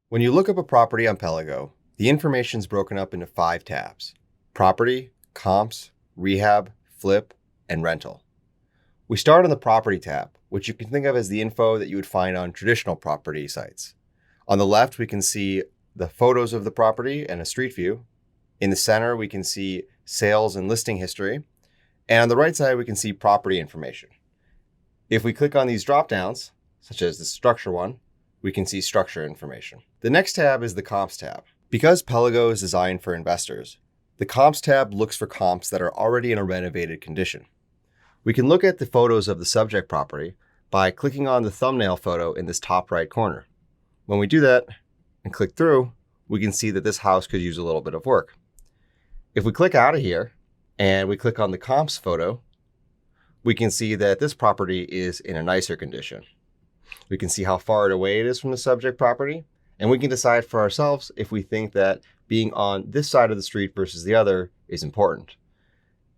When you look up a property on Pelago, the information is broken up into 5 tabs: property, comps, rehab, flip, and rental. We start on the property tab, which you can think of as the info that you would find on traditional property sites. On the left, we can see the photos of the property and a street view. In the center, we can see sales and listing history. And on the right side, we can see property information. If we click on these drop-downs, such as the structure one, we can see structure information. The next tab is the comps tab. Because Pelago is designed for investors, the comps tab looks for comps that are already in a renovated condition. We can look at the photos of the subject property by clicking on the thumbnail photo in this top right corner. When we do that and click through, we can see that this house could use a little bit of work. If we click out of here and we click on the comps photo, we can see that this property is in a nicer condition. We can see how far away it is from the subject property, and we can decide for ourselves if we think that being on this side of the street versus the other is important.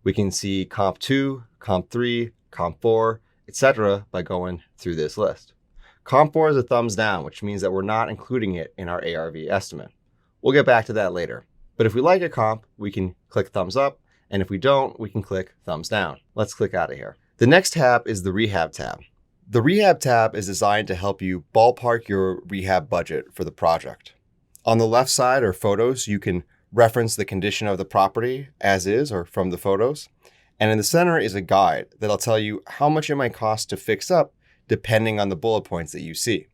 We can see comp 2, comp 3, comp 4, etc. by going through this list. Comp 4 is a thumbs down, which means that we're not including it in our ARV estimate. We'll get back to that later. But if we like a comp, we can click thumbs up, and if we don't, we can click thumbs down. Let's click out of here. The next tab is the Rehab tab. The Rehab tab is designed to help you ballpark your rehab budget for the project. On the left side are photos. You can reference the condition of the property as is or from the photos. And in the center is a guide that'll tell you how much it might cost to fix up depending on the bullet points that you see.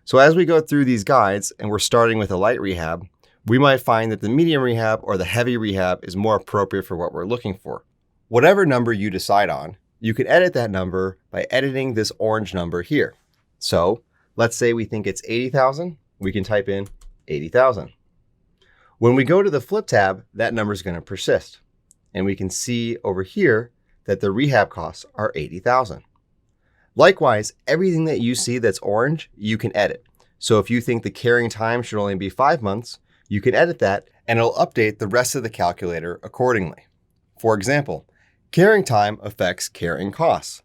So as we go through these guides and we're starting with a light rehab, we might find that the medium rehab or the heavy rehab is more appropriate for what we're looking for. Whatever number you decide on, you can edit that number by editing this orange number here. So let's say we think it's 80,000, we can type in 80,000. When we go to the flip tab, that number is going to persist. And we can see over here that the rehab costs are 80,000. Likewise, everything that you see that's orange, you can edit. So if you think the carrying time should only be 5 months, you can edit that and it'll update the rest of the calculator accordingly. For example, carrying time affects carrying costs.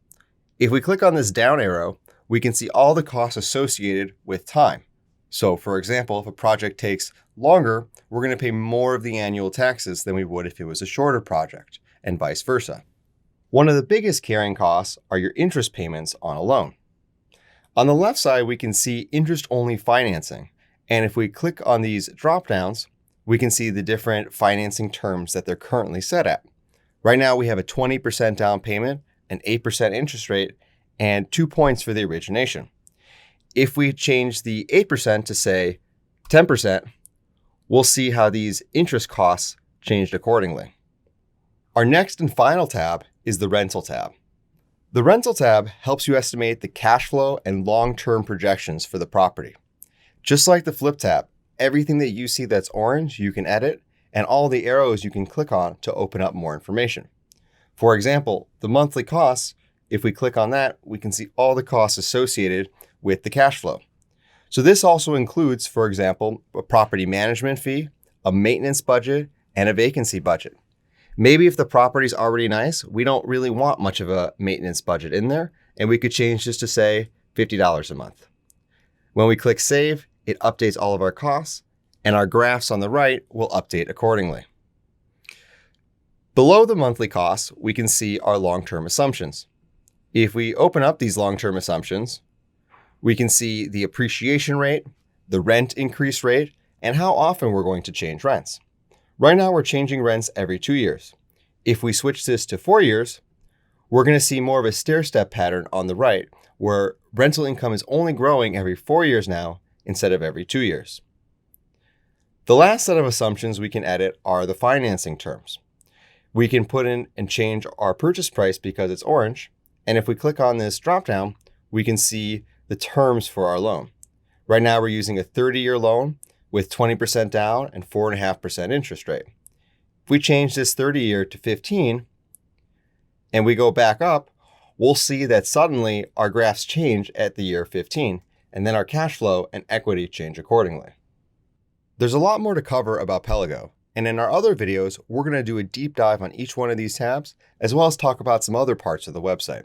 If we click on this down arrow, we can see all the costs associated with time. So for example, if a project takes longer, we're going to pay more of the annual taxes than we would if it was a shorter project, and vice versa. One of the biggest carrying costs are your interest payments on a loan. On the left side, we can see interest-only financing. And if we click on these drop-downs, we can see the different financing terms that they're currently set at. Right now, we have a 20% down payment, an 8% interest rate, and 2 points for the origination. If we change the 8% to say 10%, we'll see how these interest costs changed accordingly. Our next and final tab is the rental tab. The rental tab helps you estimate the cash flow and long-term projections for the property. Just like the flip tab, everything that you see that's orange, you can edit, and all the arrows you can click on to open up more information. For example, the monthly costs, if we click on that, we can see all the costs associated with the cash flow. So this also includes, for example, a property management fee, a maintenance budget, and a vacancy budget. Maybe if the property's already nice, we don't really want much of a maintenance budget in there, and we could change this to say $50 a month. When we click save, it updates all of our costs, and our graphs on the right will update accordingly. Below the monthly costs, we can see our long-term assumptions. If we open up these long-term assumptions, we can see the appreciation rate, the rent increase rate, and how often we're going to change rents. Right now, we're changing rents every 2 years. If we switch this to 4 years, we're going to see more of a stair-step pattern on the right, where rental income is only growing every 4 years now instead of every 2 years. The last set of assumptions we can edit are the financing terms. We can put in and change our purchase price because it's orange, and if we click on this dropdown, we can see the terms for our loan. Right now, we're using a 30-year loan with 20% down and 4.5% interest rate. If we change this 30-year to 15 and we go back up, we'll see that suddenly our graphs change at the year 15, and then our cash flow and equity change accordingly. There's a lot more to cover about Pelago, and in our other videos, we're going to do a deep dive on each one of these tabs, as well as talk about some other parts of the website.